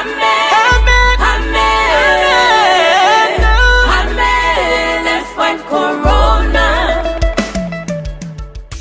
Amen. Amen. Amen. Let's fight Corona.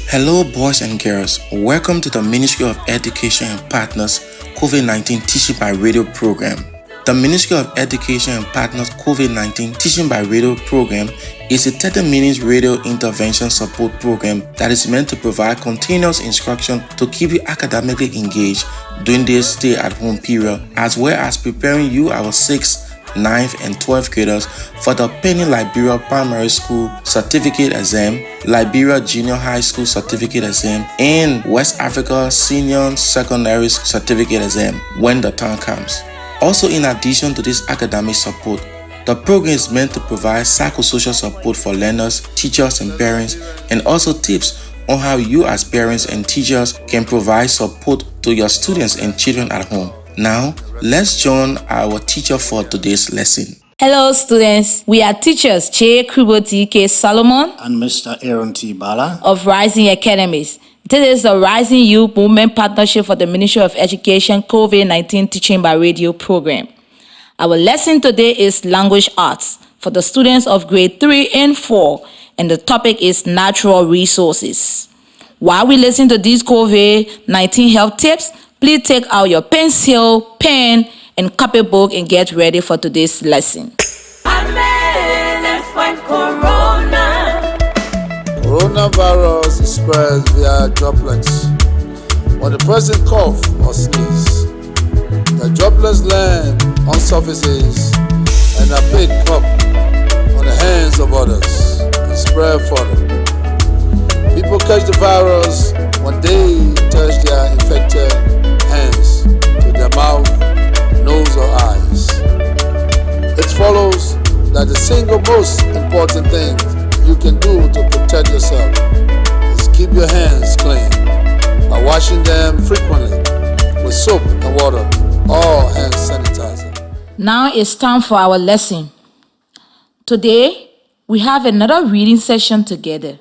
Hello, boys and girls. Welcome to the Ministry of Education and Partners COVID-19 Teaching by Radio program. The Ministry of Education and Partners COVID-19 Teaching by Radio program is a 30-minute radio intervention support program that is meant to provide continuous instruction to keep you academically engaged during this stay-at-home period, as well as preparing you, our 6th, 9th, and 12th graders for the pending Liberia Primary School Certificate Exam, Liberia Junior High School Certificate Exam, and West Africa Senior Secondary Certificate Exam when the time comes. Also, in addition to this academic support, the program is meant to provide psychosocial support for learners, teachers, and parents, and also tips on how you as parents and teachers can provide support to your students and children at home. Now, let's join our teacher for today's lesson. Hello students, we are teachers Che Kriboti K. Solomon and Mr. Aaron T. Bala of Rising Academies. This is the Rising Youth Movement Partnership for the Ministry of Education COVID-19 Teaching by Radio program. Our lesson today is Language Arts for the students of grade 3 and 4, and the topic is Natural Resources. While we listen to these COVID-19 health tips, please take out your pencil, pen, and copybook and get ready for today's lesson. Amen. Let's fight Corona. Coronavirus is spread via droplets. When the person coughs or sneezes, the droplets land on surfaces and are picked up on the hands of others and spread further. People catch the virus when they touch their infected hands to their mouth, nose, or eyes. It follows that the single most important thing you can do to protect yourself is keep your hands clean by washing them frequently with soap and water or hand sanitizer. Now it's time for our lesson. Today, we have another reading session together.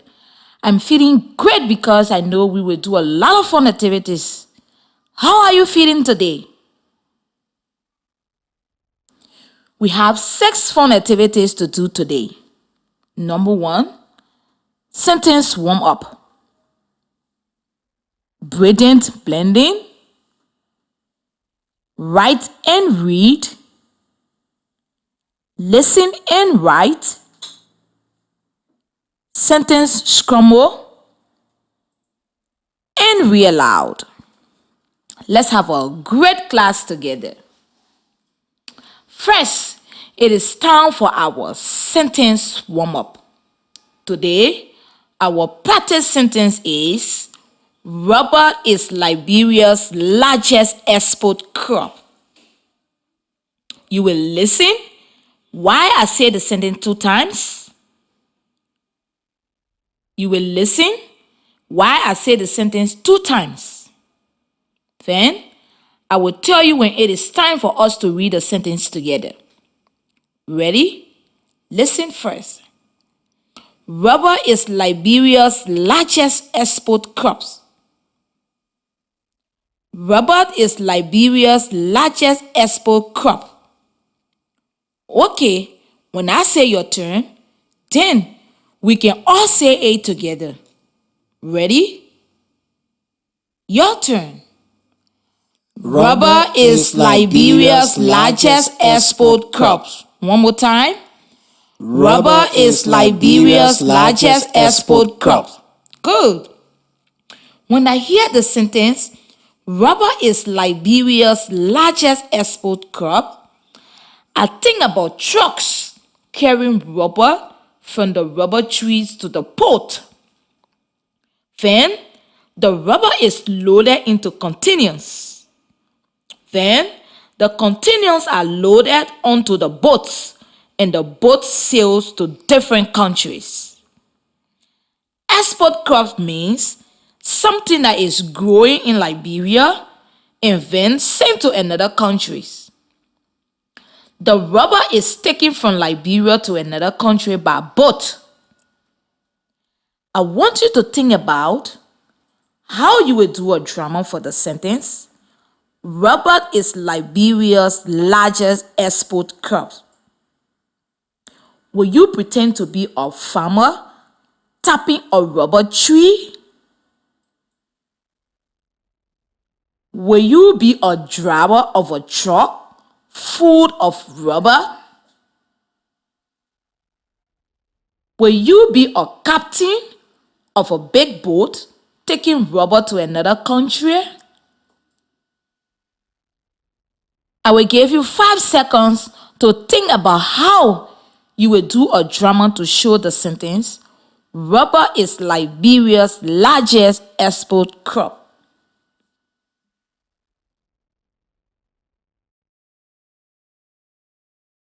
I'm feeling great because I know we will do a lot of fun activities. How are you feeling today? We have 6 fun activities to do today. Number 1, sentence warm up. Brilliant blending. Write and read. Listen and write. Sentence scramble. And read aloud. Let's have a great class together. First, it is time for our sentence warm-up. Today, our practice sentence is, rubber is Liberia's largest export crop. You will listen while I say the sentence 2 times. You will listen while I say the sentence 2 times. Then, I will tell you when it is time for us to read the sentence together. Ready? Listen first. Rubber is Liberia's largest export crop. Rubber is Liberia's largest export crop. Okay, when I say your turn, then we can all say it together. Ready? Your turn. Rubber is Liberia's largest export crop. One more time. Rubber is Liberia's largest export crop. Good. When I hear the sentence, rubber is Liberia's largest export crop, I think about trucks carrying rubber from the rubber trees to the port. Then, the rubber is loaded into containers. Then, the containers are loaded onto the boats, and the boat sails to different countries. Export crops means something that is growing in Liberia and then sent to another countries. The rubber is taken from Liberia to another country by boat. I want you to think about how you will do a drama for the sentence. Rubber is Liberia's largest export crop. Will you pretend to be a farmer tapping a rubber tree? Will you be a driver of a truck full of rubber? Will you be a captain of a big boat taking rubber to another country? I will give you 5 seconds to think about how you will do a drama to show the sentence, rubber is Liberia's largest export crop.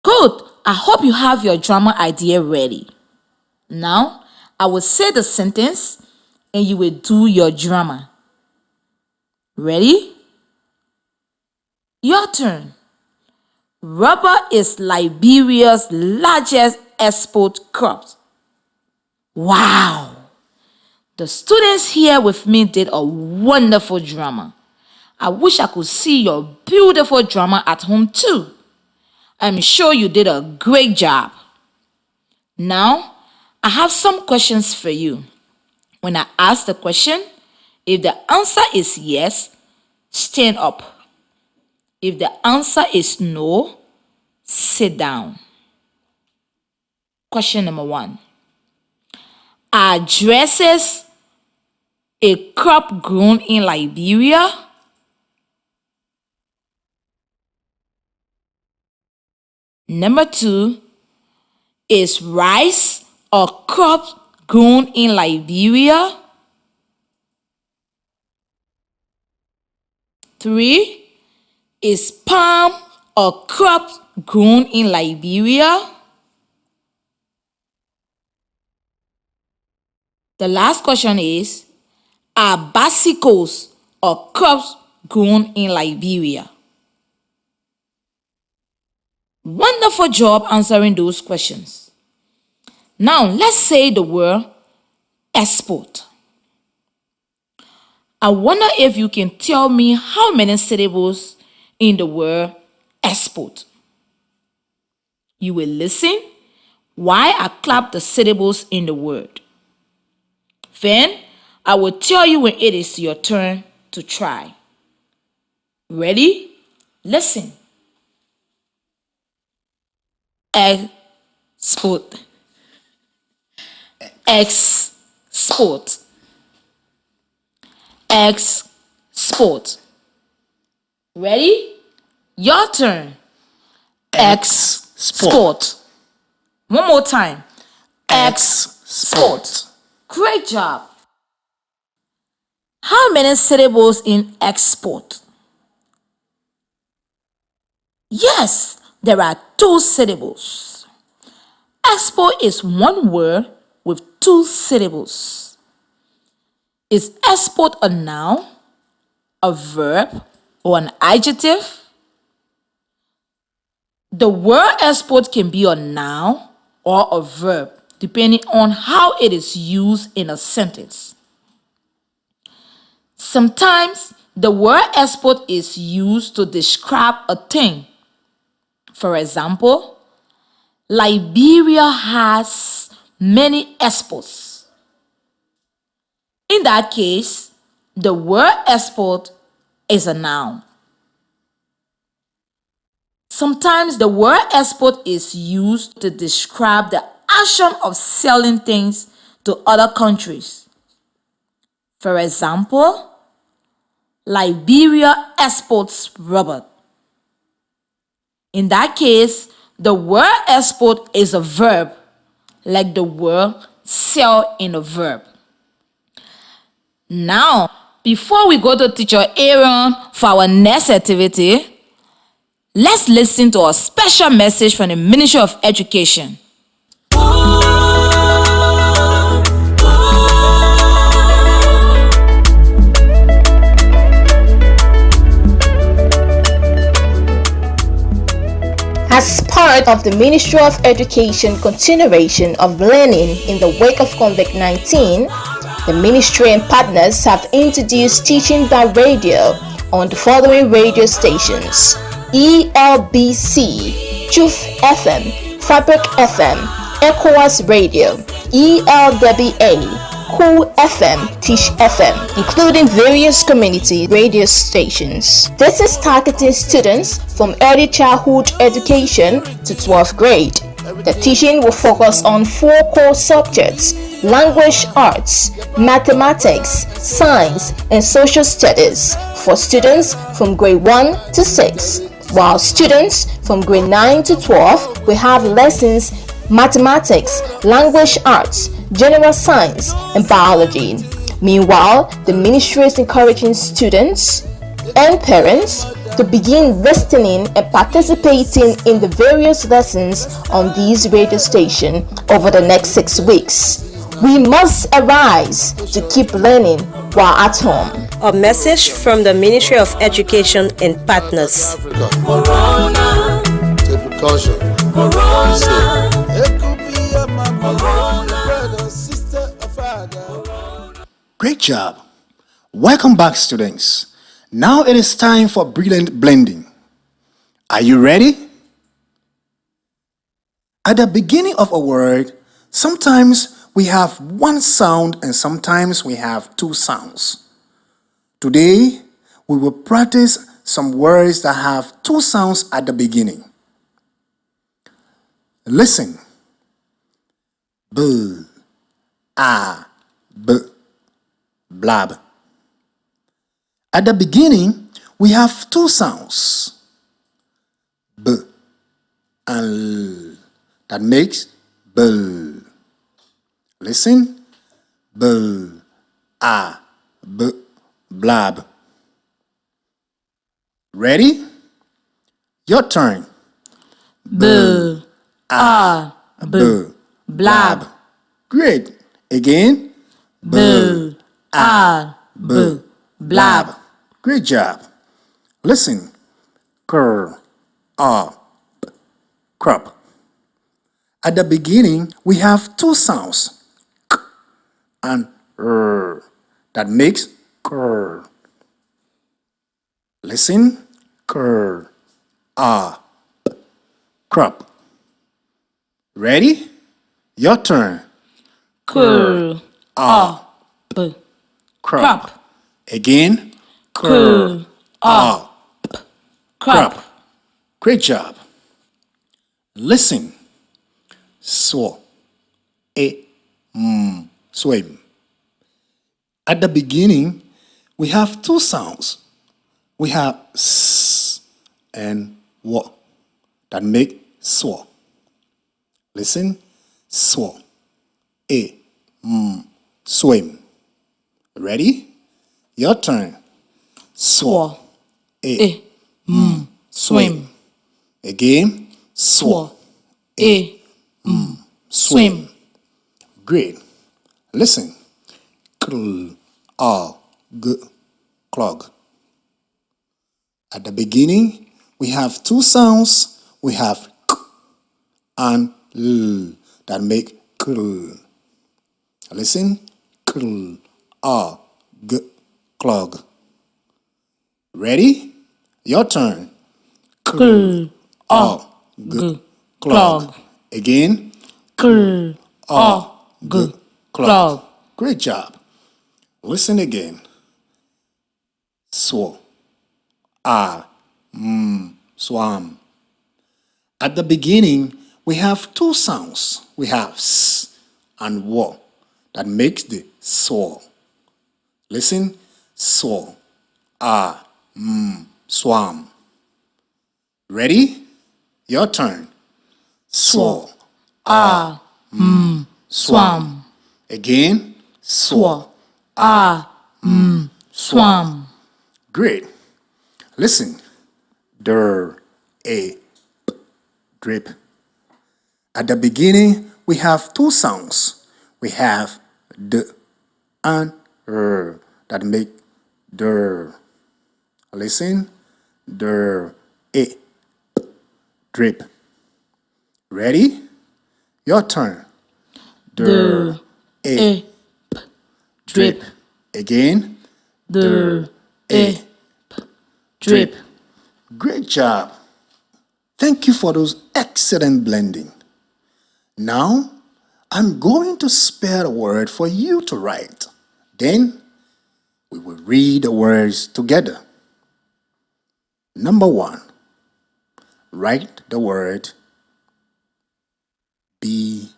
Good. I hope you have your drama idea ready. Now, I will say the sentence and you will do your drama. Ready? Your turn. Rubber is Liberia's largest export crop. Wow! The students here with me did a wonderful drama. I wish I could see your beautiful drama at home too. I'm sure you did a great job. Now, I have some questions for you. When I ask the question, if the answer is yes, stand up. If the answer is no, sit down. Question number 1. Are dresses a crop grown in Liberia? Number 2, is rice a crop grown in Liberia? 3, is palm a crop grown in Liberia? The last question is, are bicycles a crop grown in Liberia? Wonderful job answering those questions. Now, let's say the word export. I wonder if you can tell me how many syllables in the word export. You will listen while I clap the syllables in the word. Then, I will tell you when it is your turn to try. Ready? Listen. Export. Export. Export. Ready? Your turn. Export. One more time. Export. Great job. How many syllables in export? Yes, there are 2 syllables. Export is one word with 2 syllables. Is export a noun, a verb, or an adjective? The word export can be a noun or a verb, depending on how it is used in a sentence. Sometimes the word export is used to describe a thing. For example, Liberia has many exports. In that case, the word export is a noun. Sometimes the word export is used to describe the action of selling things to other countries. For example, Liberia exports rubber. In that case, the word export is a verb, like the word sell in a verb. Now, before we go to Teacher Aaron for our next activity, let's listen to a special message from the Ministry of Education. As part of the Ministry of Education continuation of learning in the wake of COVID-19, the ministry and partners have introduced teaching by radio on the following radio stations: ELBC, Truth FM, Fabric FM, ECOWAS Radio, ELWA, Cool FM, Tish FM, including various community radio stations. This is targeting students from early childhood education to 12th grade. The teaching will focus on 4 core subjects: language arts, mathematics, science, and social studies for students from grade 1 to 6, while students from grade 9 to 12 will have lessons mathematics, language arts, general science, and biology. Meanwhile, the ministry is encouraging students and parents to begin listening and participating in the various lessons on these radio stations over the next 6 weeks. We must arise to keep learning while at home. A message from the Ministry of Education and partners. Corona, Take precaution. Corona, It could be a mama, brother, sister, or father. Great job. Welcome back, students. Now it is time for brilliant blending. Are you ready? At the beginning of a word, sometimes we have one sound and sometimes we have 2 sounds. Today, we will practice some words that have 2 sounds at the beginning. Listen. B, a, b, blab. At the beginning, we have 2 sounds, b and l, that makes bull. Listen, bull, a, b, blab. Ready? Your turn. B, a, b, blab. Great. Again. B, a, b, blab. Great job. Listen. Cur, p, crop. At the beginning, we have 2 sounds, k and r, that makes cur. Listen. Cur, p, crop. Ready? Your turn. Cur, p, crop. Again. Cur, p, crop. Great job. Listen. Swo, swim. At the beginning, we have 2 sounds. We have s and w that make swo. Listen. Swo, swim. Ready? Your turn. Swo, swim. Again. Swo, swim. Great. Listen. Cl, clog. At the beginning, we have 2 sounds. We have k and l that make cl. Listen. Cl, clog. Ready? Your turn. Cl, clog. Again. cl, clog. Great job. Listen again. Swo, swam. At the beginning, we have 2 sounds. We have s and w that makes the swo. Listen. Swo, swam. Ready? Your turn. Swo, swam. Again. Swo, swam. Great. Listen. Drip. At the beginning, we have 2 sounds. We have d and r that make dir. Listen. Drip. Ready? Your turn. Drip. Again. Drip. drip. Great job. Thank you for those excellent blending. Now, I'm going to spell a word for you to write. Then, we will read the words together. Number 1. Write the word B-L-A-B.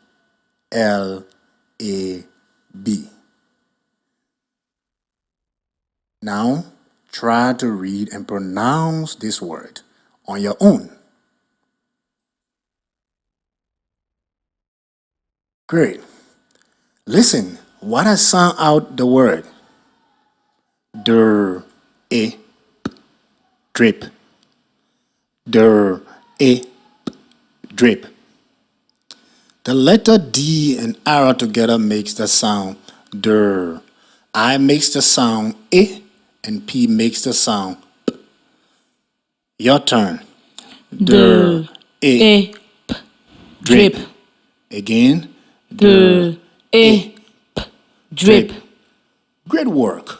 Now, try to read and pronounce this word on your own. Great. Listen, what I sound out the word. Der, a, drip. Der, a, drip. The letter D and R together makes the sound der. I makes the sound E and P makes the sound P. Your turn. Der, A, drip. drip. Again. Der, A, drip. Great work.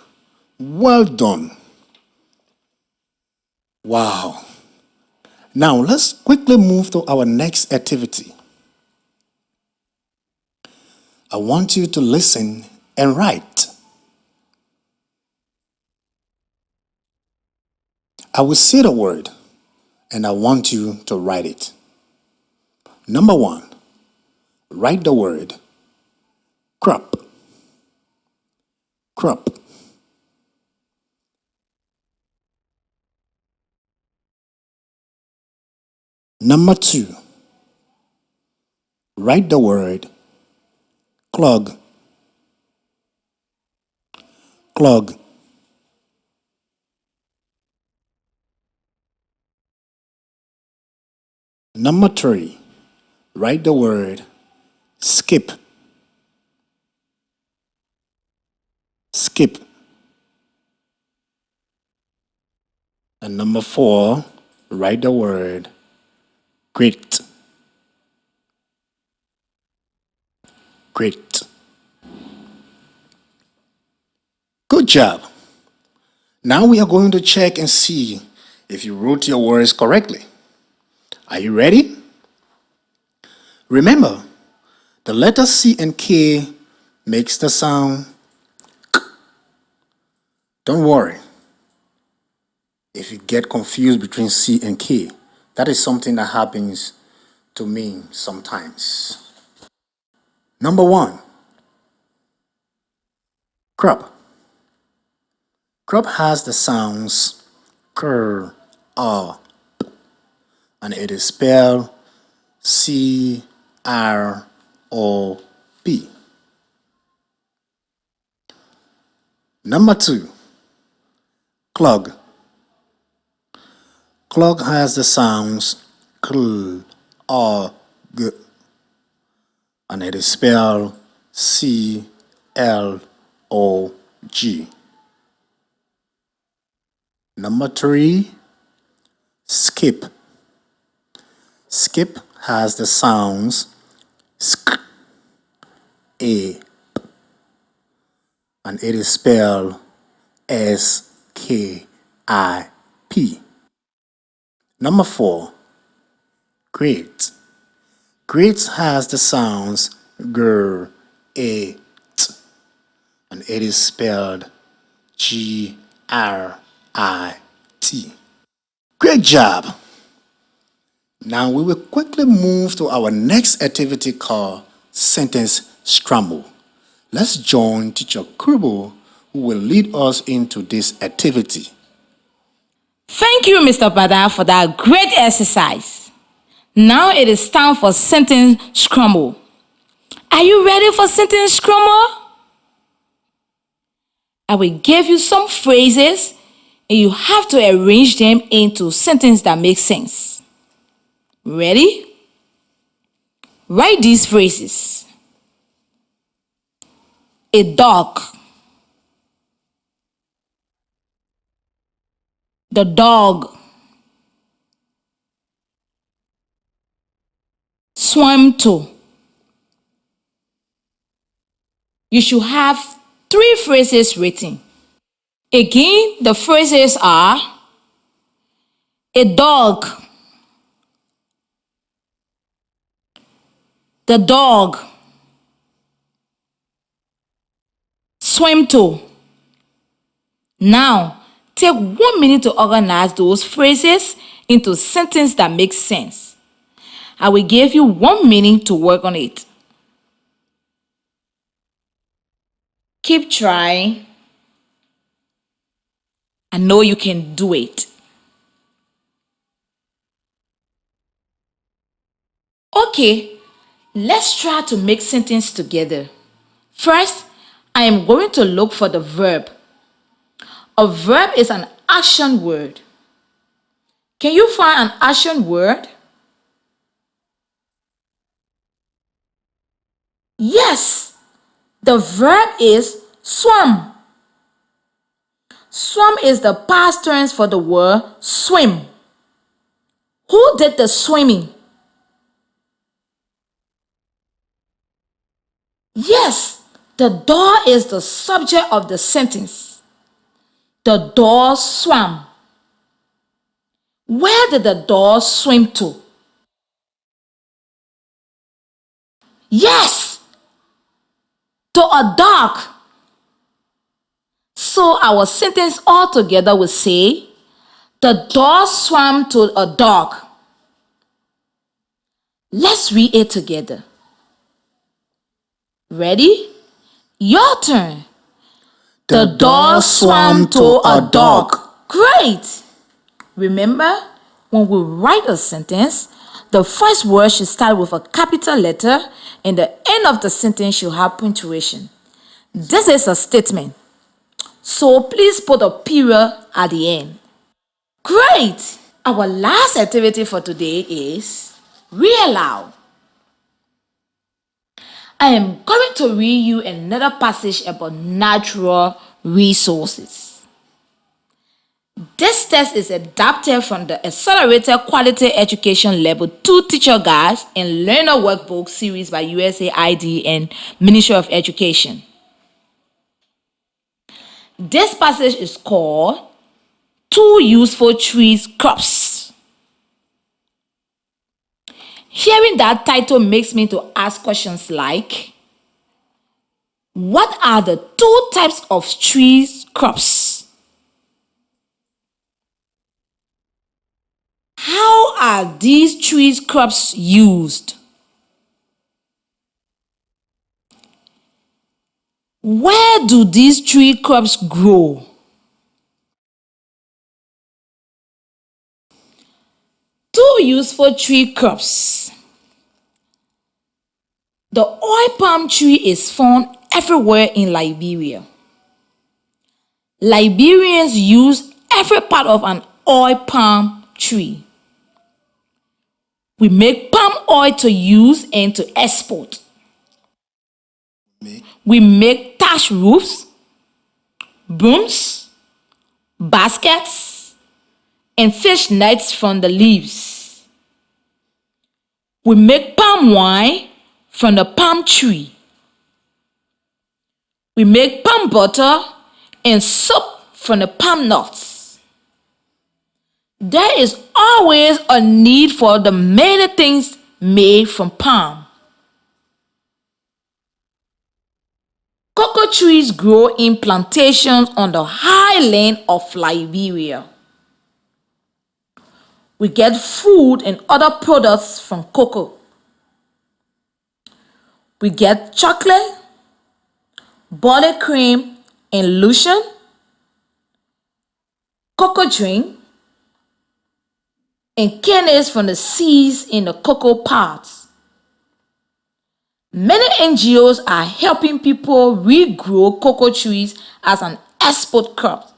Well done. Wow. Now let's quickly move to our next activity. I want you to listen and write. I will say the word and I want you to write it. Number 1, write the word crop. Crop. Number 2, write the word clog. Clog. Number 3, write the word skip. Skip. And number 4, write the word grit. Grit. Good job. Now we are going to check and see if you wrote your words correctly. Are you ready? Remember, the letter C and K makes the sound K. Don't worry if you get confused between C and K. That is something that happens to me sometimes. Number 1, crop. Crop has the sounds K, A, P, and it is spelled C-R-O-P. Number 2, clog. Clog has the sounds K, A, G, and it is spelled C-L-O-G. Number 3, skip. Skip has the sounds sk, a, p, and it is spelled S-K-I-P. Number 4, grate. Grate has the sounds g, a, t, and it is spelled G-R-I-T. Great job! Now we will quickly move to our next activity called Sentence Scramble. Let's join Teacher Kubo, who will lead us into this activity. Thank you, Mr. Bada, for that great exercise. Now it is time for sentence scramble. Are you ready for sentence scramble? I will give you some phrases and you have to arrange them into sentences that make sense. Ready? Write these phrases. A dog. The dog. Swam to. You should have 3 phrases written. Again, the phrases are A dog. The dog. Swim to. Now, take 1 minute to organize those phrases into sentences that make sense. I will give you 1 minute to work on it. Keep trying. I know you can do it. Okay, let's try to make sentences together. First, I am going to look for the verb. A verb is an action word. Can you find an action word? Yes, the verb is swim. Swim is the past tense for the word swim. Who did the swimming? Yes, the dog is the subject of the sentence. The dog swam. Where did the dog swim to? Yes, to a dock. So our sentence altogether will say, the dog swam to a dock. Let's read it together. Ready? Your turn. The dog swam to a dock. Great! Remember, when we write a sentence, the first word should start with a capital letter and the end of the sentence should have punctuation. This is a statement, so please put a period at the end. Great! Our last activity for today is read aloud. I am going to read you another passage about natural resources. This text is adapted from the Accelerated Quality Education Level 2 Teacher Guides and Learner Workbook series by USAID and Ministry of Education. This passage is called 2 Useful Trees Crops. Hearing that title makes me to ask questions like, what are the 2 types of trees crops? How are these trees crops used? Where do these tree crops grow? Two useful tree crops. The oil palm tree is found everywhere in Liberia. Liberians use every part of an oil palm tree. We make palm oil to use and to export. We make thatch roofs, brooms, baskets, and fish nets from the leaves. We make palm wine from the palm tree. We make palm butter and soap from the palm nuts. There is always a need for the many things made from palm. Cocoa trees grow in plantations on the highland of Liberia. We get food and other products from cocoa. We get chocolate, buttercream, and lotion, cocoa drink, and kernels from the seeds in the cocoa pods. Many NGOs are helping people regrow cocoa trees as an export crop.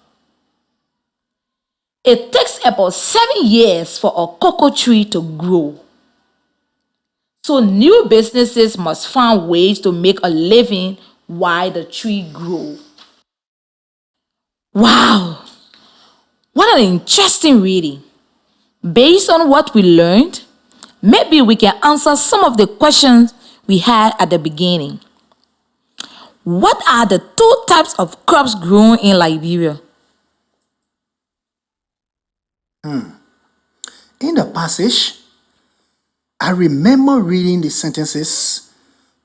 It takes about 7 years for a cocoa tree to grow. So new businesses must find ways to make a living while the tree grows. Wow! What an interesting reading. Based on what we learned, maybe we can answer some of the questions we had at the beginning. What are the 2 types of crops grown in Liberia? In the passage, I remember reading the sentences,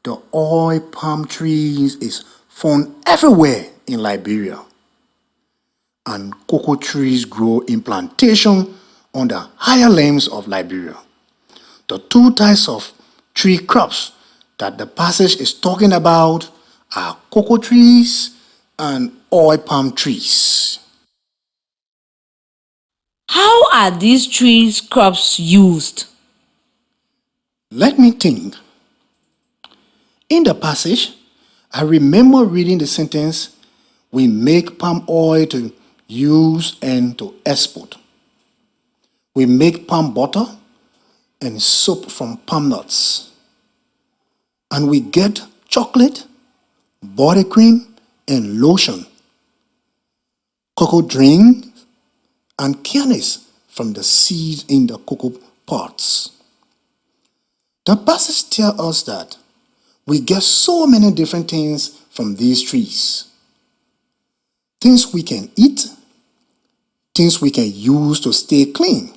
the oil palm trees is found everywhere in Liberia, and cocoa trees grow in plantation on the higher lands of Liberia. The two types of tree crops that the passage is talking about are cocoa trees and oil palm trees. How are these trees crops used? Let me think. In the passage, I remember reading the sentence, we make palm oil to use and to export. We make palm butter and soap from palm nuts. And we get chocolate, buttercream, and lotion, cocoa drink, and kernels from the seeds in the cocoa pods. The passage tells us that we get so many different things from these trees. Things we can eat, things we can use to stay clean,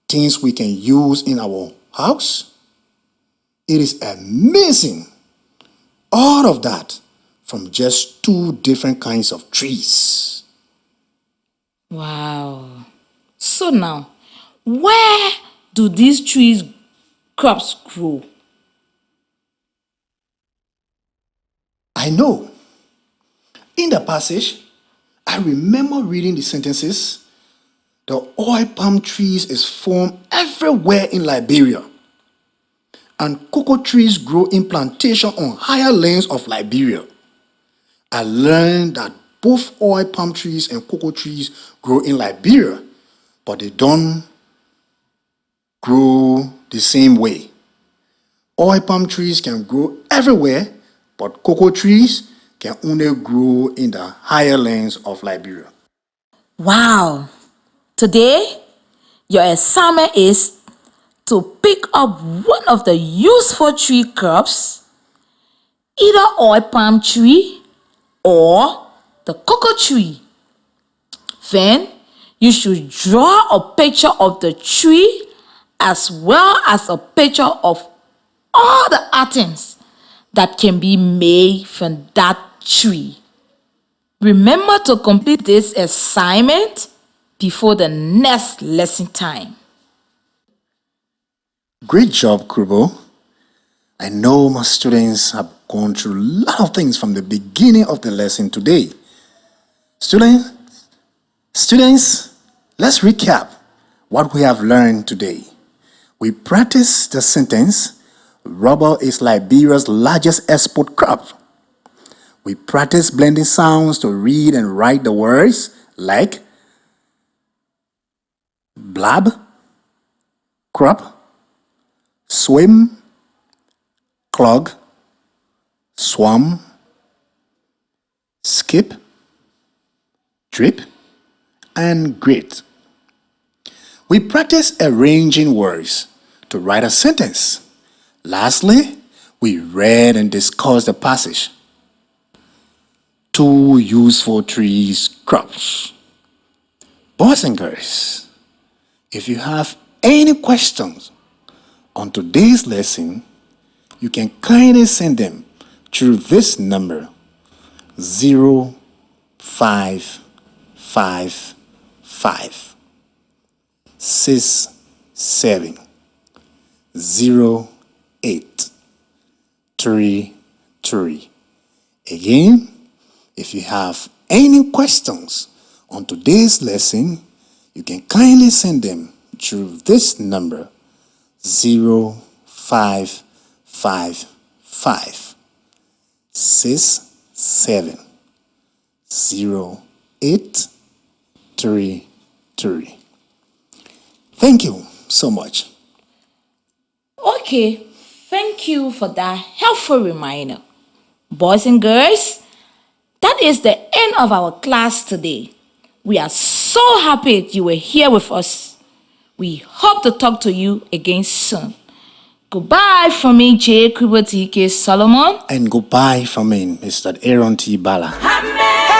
things we can use in our house. It is amazing. All of that from just two different kinds of trees. Wow. So now, where do these trees crops grow? I know. In the passage, I remember reading the sentences, the oil palm trees is found everywhere in Liberia, and cocoa trees grow in plantation on higher lands of Liberia. I learned that both oil palm trees and cocoa trees grow in Liberia, but they don't grow the same way. Oil palm trees can grow everywhere, but cocoa trees can only grow in the higher lands of Liberia. Wow. Today, your assignment is to pick up one of the useful tree crops, either oil palm tree or the cocoa tree. Then, you should draw a picture of the tree as well as a picture of all the items that can be made from that tree. Remember to complete this assignment before the next lesson time. Great job, Kubo. I know my students have gone through a lot of things from the beginning of the lesson today. Students, let's recap what we have learned today. We practiced the sentence, rubber is Liberia's largest export crop. We practiced blending sounds to read and write the words like blab, crop, swim, clog, swam, skip, drip, and grit. We practice arranging words to write a sentence. Lastly, we read and discussed the passage. Two useful trees crops. Boys and girls, if you have any questions on today's lesson, you can kindly send them through this number 0555 670833. Again, if you have any questions on today's lesson, you can kindly send them through this number 0555 670833. Thank you so much. Okay, thank you for that helpful reminder. Boys and girls, that is the end of our class today. We are so happy you were here with us. We hope to talk to you again soon. Goodbye from me, J. Kubo T.K. Solomon. And goodbye from me, Mr. Aaron T. Bala. Amen.